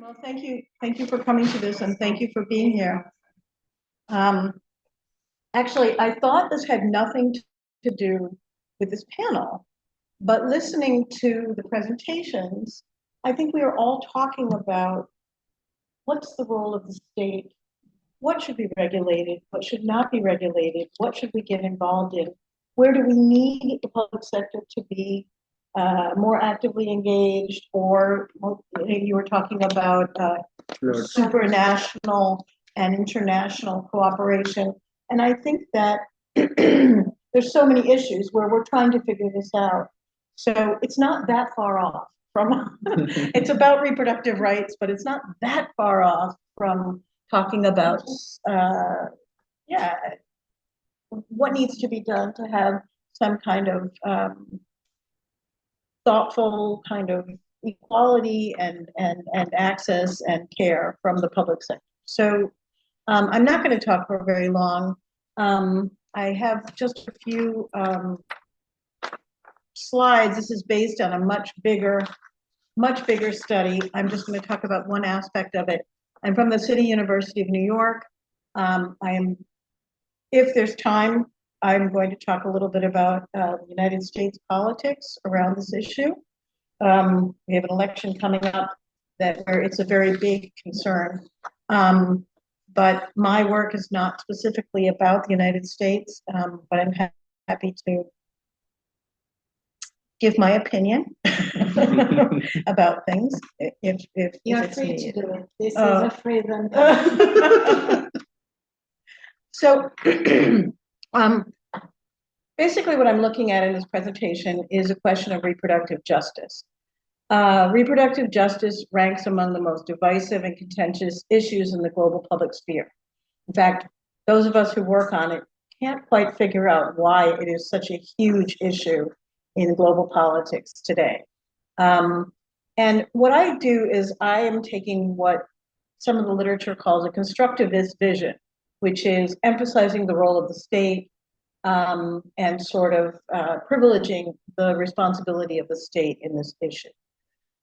Well, thank you. Thank you for coming to this, and thank you for being here. Actually, I thought this had nothing to do with this panel, but listening to the presentations, I think we are all talking about what's the role of the state, what should be regulated, what should not be regulated, what should we get involved in, where do we need the public sector to be more actively engaged, or you were talking about supranational and international cooperation. And I think that there's so many issues where we're trying to figure this out. So it's not that far off from, it's about reproductive rights, but it's not that far off from talking about, what needs to be done to have some kind of thoughtful kind of equality and access and care from the public sector. So I'm not going to talk for very long. I have just a few slides. This is based on a much bigger study. I'm just going to talk about one aspect of it. I'm from the City University of New York. If there's time, I'm going to talk a little bit about United States politics around this issue. We have an election coming up where it's a very big concern. But my work is not specifically about the United States, but I'm happy to give my opinion about things if you're it's free needed. to do it. This is a free zone. So basically what I'm looking at in this presentation is a question of reproductive justice. Reproductive justice ranks among the most divisive and contentious issues in the global public sphere. In fact, those of us who work on it can't quite figure out why it is such a huge issue in global politics today. And what I do is I am taking what some of the literature calls a constructivist vision, which is emphasizing the role of the state and sort of privileging the responsibility of the state in this issue.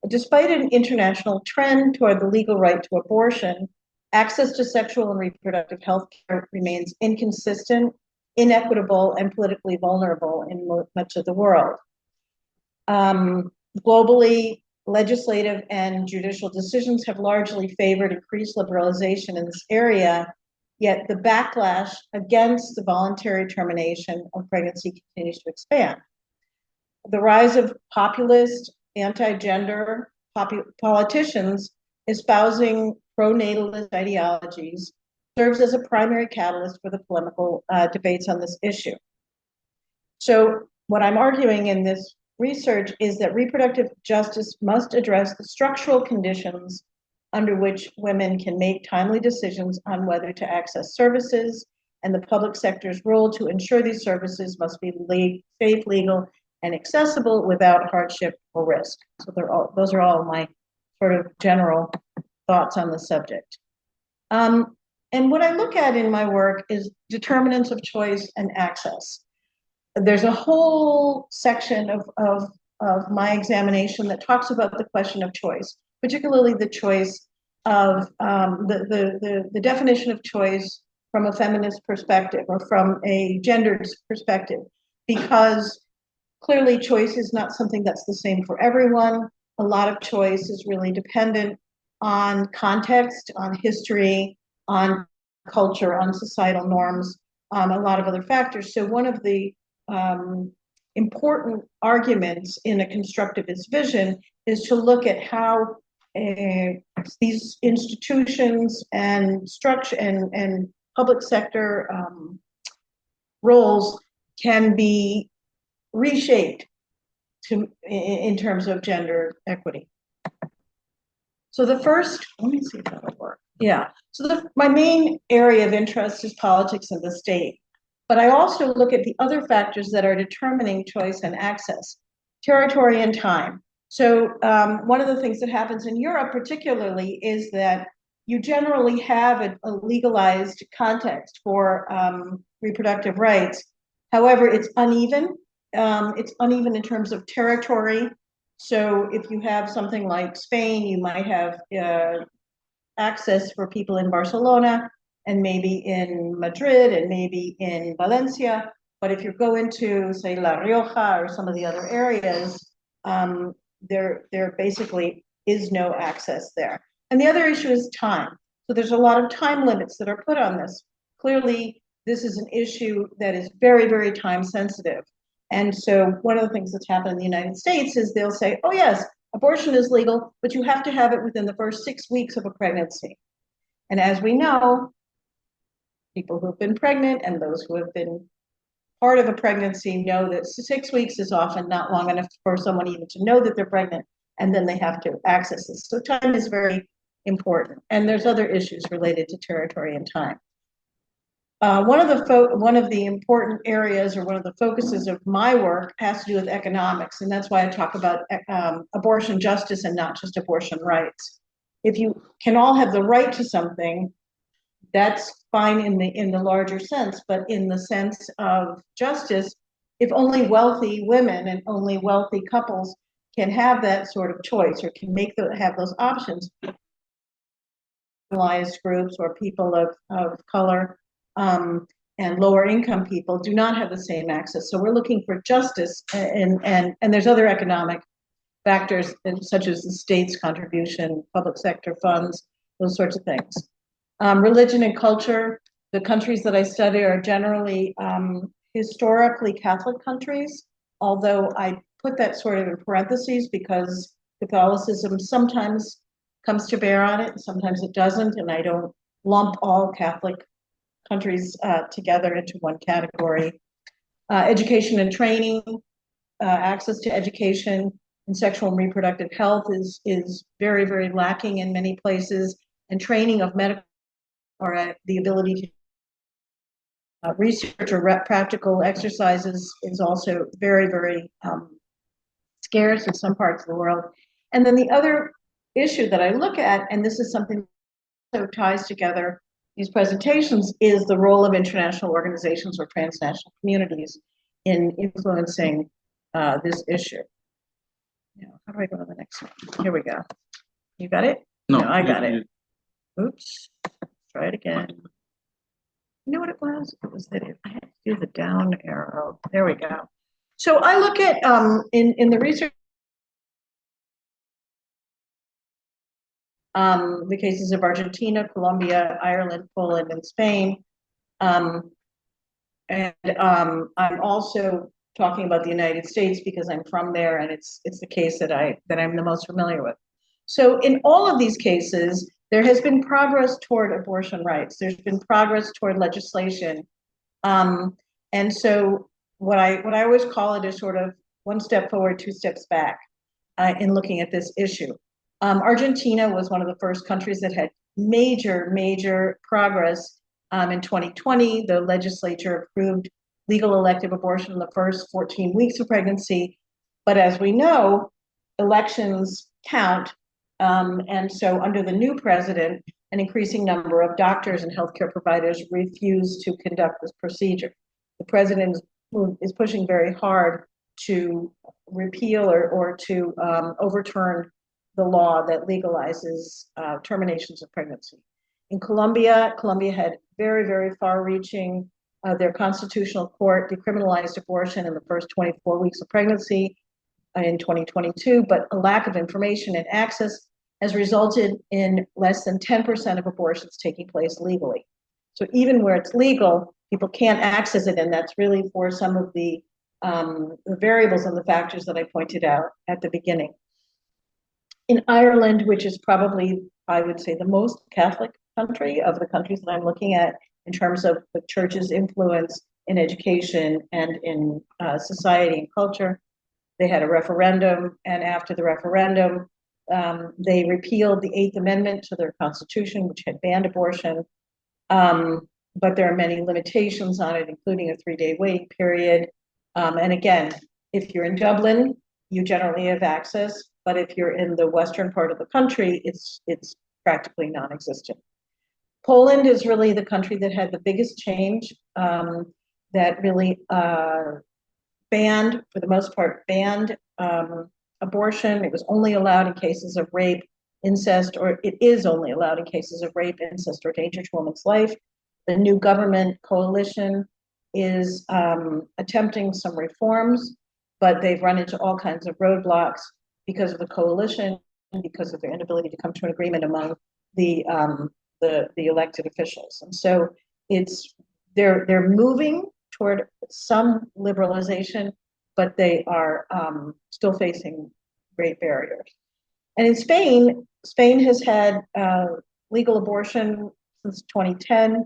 Despite an international trend toward the legal right to abortion, access to sexual and reproductive health care remains inconsistent, inequitable, and politically vulnerable in much of the world. Globally, legislative and judicial decisions have largely favored increased liberalization in this area, yet the backlash against the voluntary termination of pregnancy continues to expand. The rise of populist, anti-gender politicians espousing pro-natalist ideologies serves as a primary catalyst for the polemical debates on this issue. So what I'm arguing in this research is that reproductive justice must address the structural conditions under which women can make timely decisions on whether to access services, and the public sector's role to ensure these services must be safe, legal, and accessible without hardship or risk. So those are all my sort of general thoughts on the subject. And what I look at in my work is determinants of choice and access. There's a whole section of my examination that talks about the question of choice, particularly the choice of the definition of choice from a feminist perspective or from a gendered perspective, because clearly choice is not something that's the same for everyone. A lot of choice is really dependent on context, on history, on culture, on societal norms, a lot of other factors. So one of the important arguments in a constructivist vision is to look at how these institutions and structure and public sector roles can be reshaped in terms of gender equity. So the first, let me see if that'll work. Yeah, so my main area of interest is politics and the state. But I also look at the other factors that are determining choice and access, territory and time. So one of the things that happens in Europe particularly is that you generally have a legalized context for reproductive rights. However, it's uneven. It's uneven in terms of territory. So if you have something like Spain, you might have access for people in Barcelona and maybe in Madrid and maybe in Valencia. But if you go into, say, La Rioja or some of the other areas, there basically is no access there. And the other issue is time. So there's a lot of time limits that are put on this. Clearly, this is an issue that is very, very time sensitive. And so one of the things that's happened in the United States is they'll say, oh yes, abortion is legal, but you have to have it within the first 6 weeks of a pregnancy. And as we know, people who have been pregnant and those who have been part of a pregnancy know that 6 weeks is often not long enough for someone even to know that they're pregnant, and then they have to access this. So time is very important. And there's other issues related to territory and time. One of the important areas, or one of the focuses of my work, has to do with economics, and that's why I talk about abortion justice and not just abortion rights. If you can all have the right to something, that's fine in the larger sense, but in the sense of justice, if only wealthy women and only wealthy couples can have that sort of choice or can have those options, marginalized groups or people of color and lower income people do not have the same access. So we're looking for justice, and there's other economic factors such as the state's contribution, public sector funds, those sorts of things. Religion and culture, the countries that I study are generally historically Catholic countries, although I put that sort of in parentheses because Catholicism sometimes comes to bear on it, sometimes it doesn't, and I don't lump all Catholic countries together into one category. Education and training, access to education and sexual and reproductive health is very, very lacking in many places, and training of medical or the ability to research or practical exercises is also very, very scarce in some parts of the world. And then the other issue that I look at, and this is something that ties together these presentations, is the role of international organizations or transnational communities in influencing this issue. Now, how do I go to the next one? Here we go. You got it? No, I got it. Oops. Try it again. You know what it was? It was that I had to do the down arrow. There we go. So I look at in the research the cases of Argentina, Colombia, Ireland, Poland, and Spain. I'm also talking about the United States because I'm from there, and it's the case that I'm the most familiar with. So in all of these cases, there has been progress toward abortion rights. There's been progress toward legislation, and so what I always call it is sort of one step forward, two steps back in looking at this issue. Argentina was one of the first countries that had major progress. In 2020, the legislature approved legal elective abortion in the first 14 weeks of pregnancy. But as we know, elections count. And so under the new president, an increasing number of doctors and healthcare providers refuse to conduct this procedure. The president is pushing very hard to repeal or to overturn the law that legalizes terminations of pregnancy. In Colombia had very far-reaching, their constitutional court decriminalized abortion in the first 24 weeks of pregnancy in 2022, but a lack of information and access has resulted in less than 10% of abortions taking place legally. So even where it's legal, people can't access it, and that's really for some of the variables and the factors that I pointed out at the beginning. In Ireland, which is probably, I would say, the most Catholic country of the countries that I'm looking at in terms of the church's influence in education and in society and culture, they had a referendum, and after the referendum, they repealed the 8th Amendment to their constitution, which had banned abortion, but there are many limitations on it, including a 3-day waiting period. And again, if you're in Dublin, you generally have access, but if you're in the western part of the country, it's practically non-existent. Poland is really the country that had the biggest change, that really banned, for the most part, banned abortion. It was only allowed in cases of rape, incest, or it is only allowed in cases of rape, incest, or danger to a woman's life. The new government coalition is attempting some reforms, but they've run into all kinds of roadblocks because of the coalition and because of their inability to come to an agreement among the elected officials. And so they're moving toward some liberalization, but they are still facing great barriers. And in Spain has had legal abortion since 2010.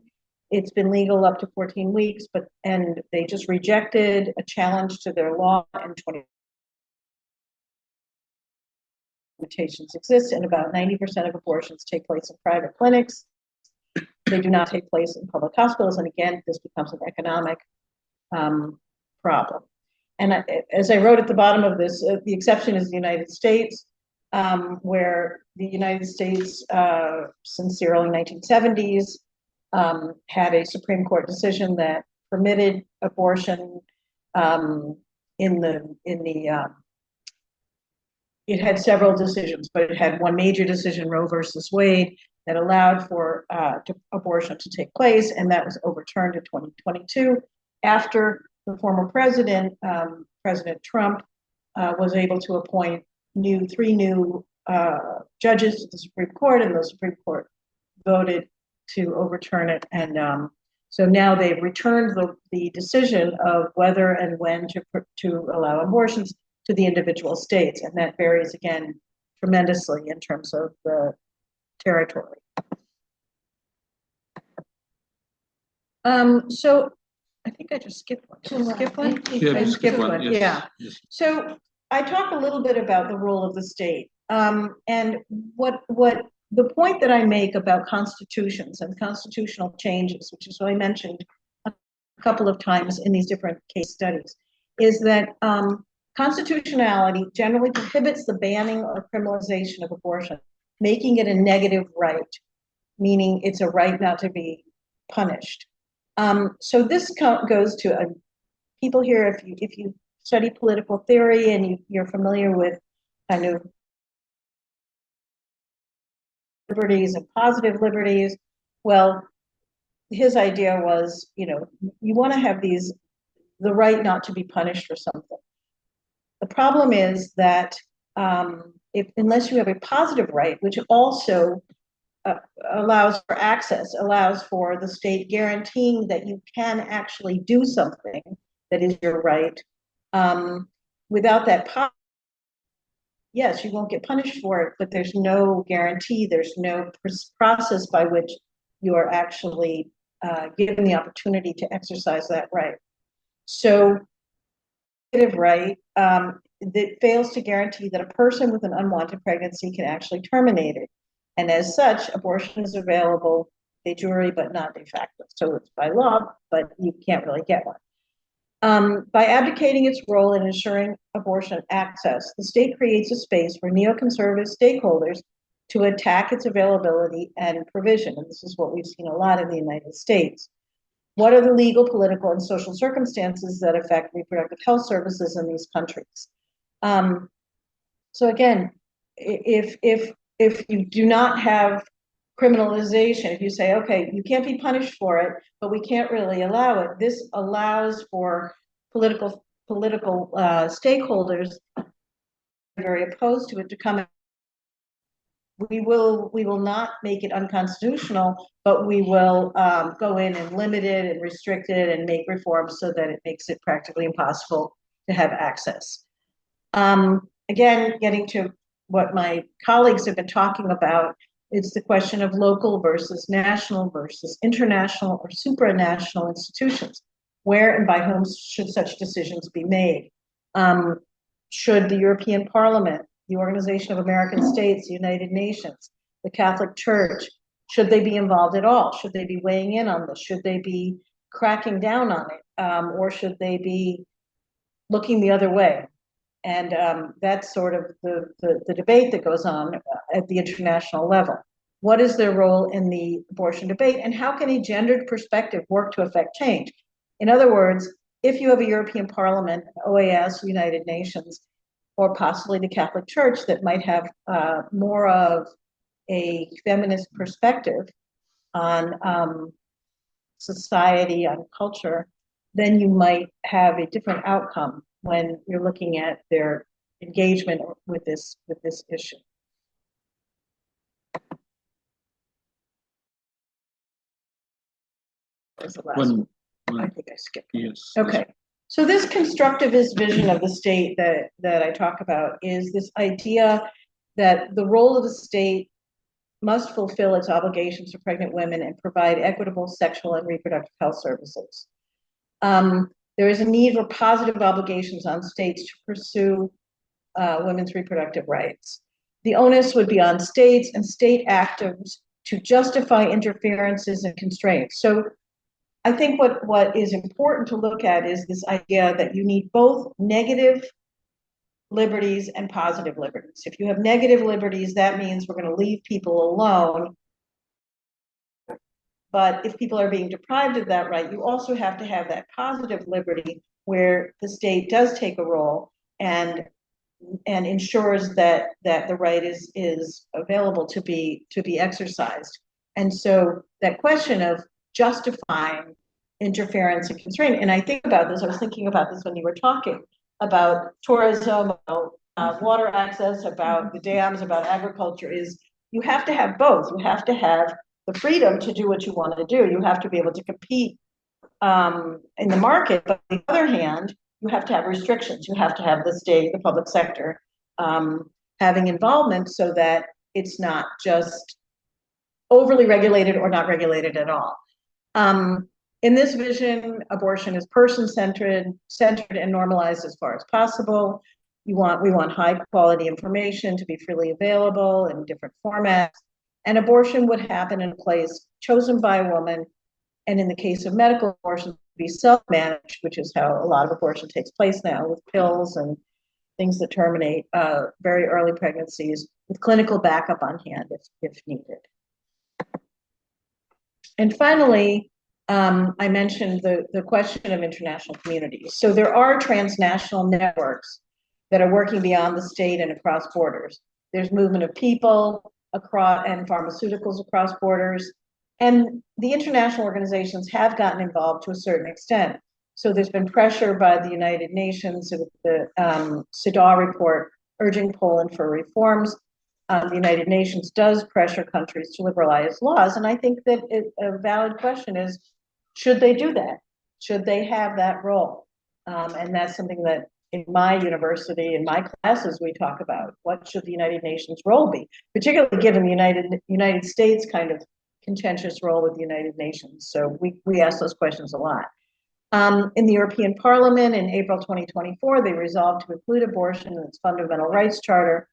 It's been legal up to 14 weeks, and they just rejected a challenge to their law in 20. Limitations exist, and about 90% of abortions take place in private clinics. They do not take place in public hospitals, and again, this becomes an economic problem. And as I wrote at the bottom of this, the exception is the United States, where the United States, since the early 1970s, had a Supreme Court decision that permitted abortion it had several decisions, but it had one major decision, Roe versus Wade, that allowed for abortion to take place, and that was overturned in 2022 after the former president, President Trump, was able to appoint three new judges to the Supreme Court, and the Supreme Court voted to overturn it. And so now they've returned the decision of whether and when to allow abortions to the individual states, and that varies again tremendously in terms of the territory. So I think I just skipped one. Did I skip one? Yeah, I skipped one. yes, Yeah. yes. So I talk a little bit about the role of the state, and what the point that I make about constitutions and constitutional changes, which is what I mentioned a couple of times in these different case studies, is that constitutionality generally prohibits the banning or criminalization of abortion, making it a negative right, meaning it's a right not to be punished. So this goes to people here, if you study political theory and you're familiar with kind of liberties and positive liberties, well, his idea was, you want to have the right not to be punished for something. The problem is that unless you have a positive right, which also allows for access, allows for the state guaranteeing that you can actually do something that is your right, without that yes, you won't get punished for it, but there's no guarantee, there's no process by which you are actually given the opportunity to exercise that right. So, right that fails to guarantee that a person with an unwanted pregnancy can actually terminate it. And as such, abortion is available de jure, but not de facto. So it's by law, but you can't really get one. By abdicating its role in ensuring abortion access, the state creates a space for neoconservative stakeholders to attack its availability and provision. And this is what we've seen a lot in the United States. What are the legal, political, and social circumstances that affect reproductive health services in these countries? So again, if you do not have criminalization, if you say, okay, you can't be punished for it, but we can't really allow it, this allows for political stakeholders very opposed to it to come. We will not make it unconstitutional, but we will go in and limit it and restrict it and make reforms so that it makes it practically impossible to have access. Again, getting to what my colleagues have been talking about, it's the question of local versus national versus international or supranational institutions. Where and by whom should such decisions be made? Should the European Parliament, the Organization of American States, the United Nations, the Catholic Church, should they be involved at all? Should they be weighing in on this? Should they be cracking down on it? Or should they be looking the other way? And that's sort of the debate that goes on at the international level. What is their role in the abortion debate, and how can a gendered perspective work to affect change? In other words, if you have a European Parliament, OAS, United Nations, or possibly the Catholic Church that might have more of a feminist perspective on society, on culture, then you might have a different outcome when you're looking at their engagement with this issue. That's the last one. I think I skipped. Yes. Okay. So this constructivist vision of the state that I talk about is this idea that the role of the state must fulfill its obligations to pregnant women and provide equitable sexual and reproductive health services. There is a need for positive obligations on states to pursue women's reproductive rights. The onus would be on states and state actors to justify interferences and constraints. So I think what is important to look at is this idea that you need both negative liberties and positive liberties. If you have negative liberties, that means we're going to leave people alone. But if people are being deprived of that right, you also have to have that positive liberty where the state does take a role and ensures that the right is available to be exercised. And so that question of justifying interference and constraint, and I think about this, I was thinking about this when you were talking about tourism, about water access, about the dams, about agriculture, is you have to have both. You have to have the freedom to do what you want to do. You have to be able to compete in the market, but on the other hand, you have to have restrictions. You have to have the state, the public sector, having involvement so that it's not just overly regulated or not regulated at all. In this vision, abortion is person-centered, and normalized as far as possible. We want high quality information to be freely available in different formats, and abortion would happen in a place chosen by a woman, and in the case of medical abortion, be self-managed, which is how a lot of abortion takes place now, with pills and things that terminate very early pregnancies, with clinical backup on hand if needed. And finally, I mentioned the question of international communities. So there are transnational networks that are working beyond the state and across borders. There's movement of people across and pharmaceuticals across borders. And the international organizations have gotten involved to a certain extent. So there's been pressure by the United Nations with the CEDAW report urging Poland for reforms. The United Nations does pressure countries to liberalize laws. And I think that a valid question is, should they do that? Should they have that role? And that's something that in my university, in my classes, we talk about. What should the United Nations role be? Particularly given the United States kind of contentious role with the United Nations. So we ask those questions a lot. In the European Parliament in April 2024, they resolved to include abortion in its fundamental rights charter.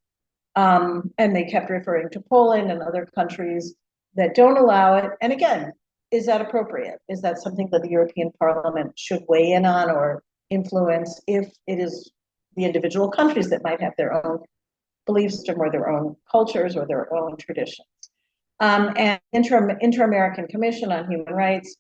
And they kept referring to Poland and other countries that don't allow it. And again, is that appropriate? Is that something that the European Parliament should weigh in on or influence if it is the individual countries that might have their own belief system or their own cultures or their own traditions? And Inter-American Commission on Human Rights,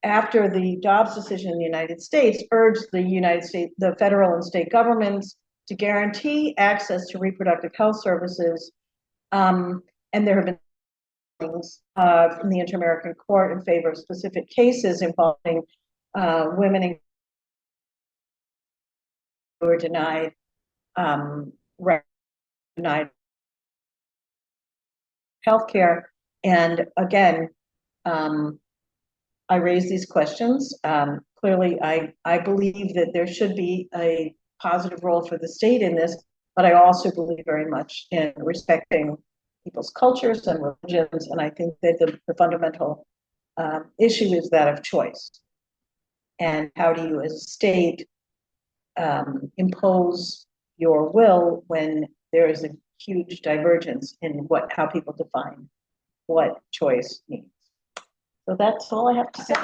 after the Dobbs decision in the United States, urged the federal and state governments to guarantee access to reproductive health services. And there have been things from the Inter-American Court in favor of specific cases involving women who were denied healthcare. And again, I raise these questions. Clearly, I believe that there should be a positive role for the state in this, but I also believe very much in respecting people's cultures and religions. And I think that the fundamental issue is that of choice. And how do you, as a state, impose your will when there is a huge divergence in how people define what choice means? So that's all I have to say.